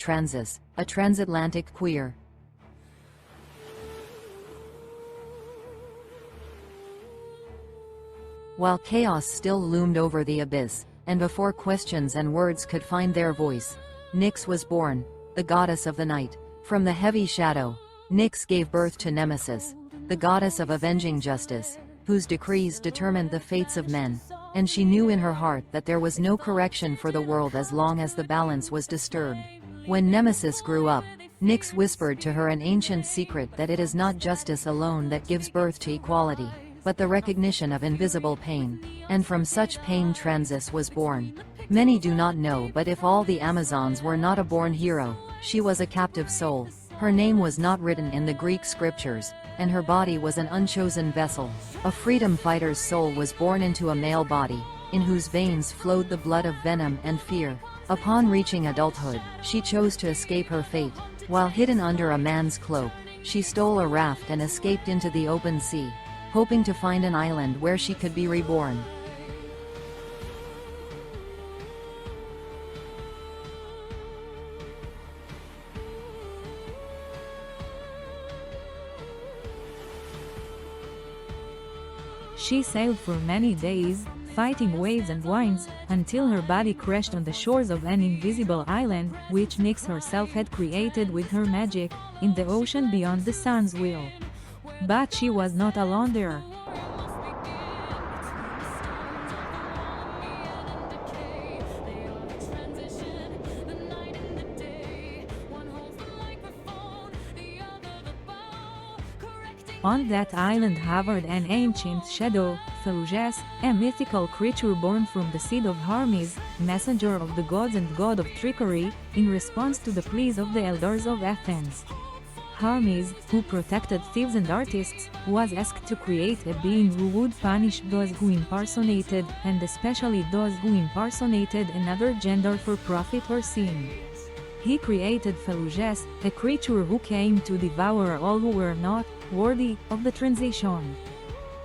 TranSis, a transatlantic queer. While chaos still loomed over the abyss, and before questions and words could find their voice, Nyx was born, the goddess of the night. From the heavy shadow, Nyx gave birth to Nemesis, the goddess of avenging justice, whose decrees determined the fates of men, and she knew in her heart that there was no correction for the world as long as the balance was disturbed. When Nemesis grew up, Nyx whispered to her an ancient secret, that it is not justice alone that gives birth to equality, but the recognition of invisible pain, and from such pain TranSis was born. Many do not know, but if all the Amazons were not a born hero, she was a captive soul. Her name was not written in the Greek scriptures, and her body was an unchosen vessel. A freedom fighter's soul was born into a male body, in whose veins flowed the blood of venom and fear. Upon reaching adulthood, she chose to escape her fate. While hidden under a man's cloak, she stole a raft and escaped into the open sea, hoping to find an island where she could be reborn. She sailed for many days, fighting waves and winds, until her body crashed on the shores of an invisible island, which Nyx herself had created with her magic, in the ocean beyond the sun's wheel. But she was not alone there. On that island hovered an ancient shadow, Thelugis, a mythical creature born from the seed of Hermes, messenger of the gods and god of trickery, in response to the pleas of the elders of Athens. Hermes, who protected thieves and artists, was asked to create a being who would punish those who impersonated, and especially those who impersonated another gender for profit or sin. He created Thelugis, a creature who came to devour all who were not worthy of the transition.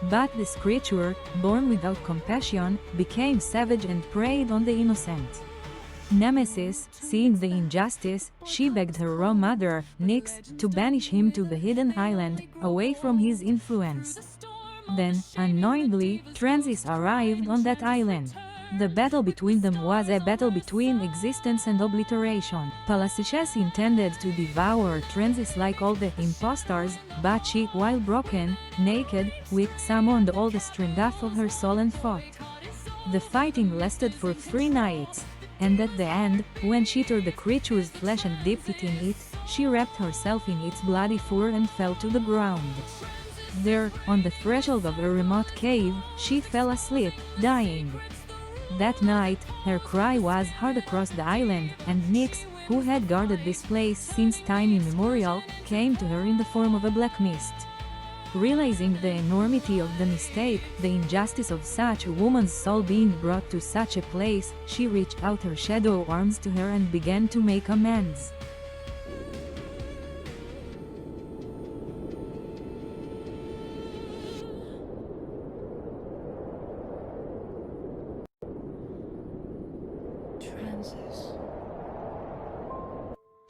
But this creature, born without compassion, became savage and preyed on the innocent. Nemesis, seeing the injustice, she begged her raw mother, Nyx, to banish him to the hidden island, away from his influence. Then, unknowingly, TranSis arrived on that island. The battle between them was a battle between existence and obliteration. Palaciches intended to devour TranSis like all the impostors, but she, while broken, naked, weak, summoned all the strength of her soul and fought. The fighting lasted for 3 nights, and at the end, when she tore the creature's flesh and dipped it in it, she wrapped herself in its bloody fur and fell to the ground. There, on the threshold of a remote cave, she fell asleep, dying. That night, her cry was heard across the island, and Nyx, who had guarded this place since time immemorial, came to her in the form of a black mist. Realizing the enormity of the mistake, the injustice of such a woman's soul being brought to such a place, she reached out her shadow arms to her and began to make amends.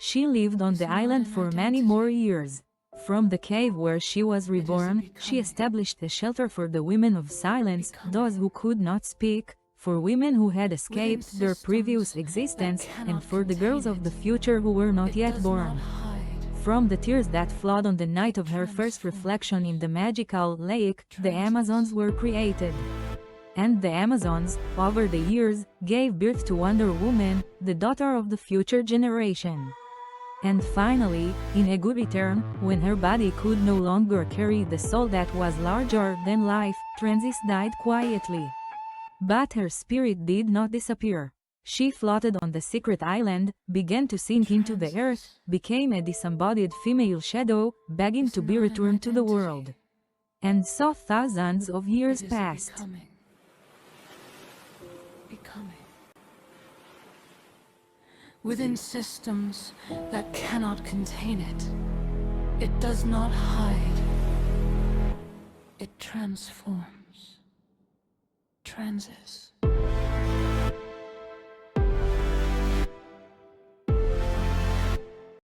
She lived on the island for many more years. From the cave where she was reborn, she established a shelter for the women of silence, those who could not speak, for women who had escaped their previous existence, and for the girls of the future who were not yet born. From the tears that flowed on the night of her first reflection in the magical lake, the Amazons were created. And the Amazons, over the years, gave birth to Wonder Woman, the daughter of the future generation. And finally, in a good return, when her body could no longer carry the soul that was larger than life, TranSis died quietly. But her spirit did not disappear. She floated on the secret island, began to sink into the earth, became a disembodied female shadow, begging to be returned to the world. And so thousands of years passed. Becoming. Within systems that cannot contain it. It does not hide. It transforms. TranSis.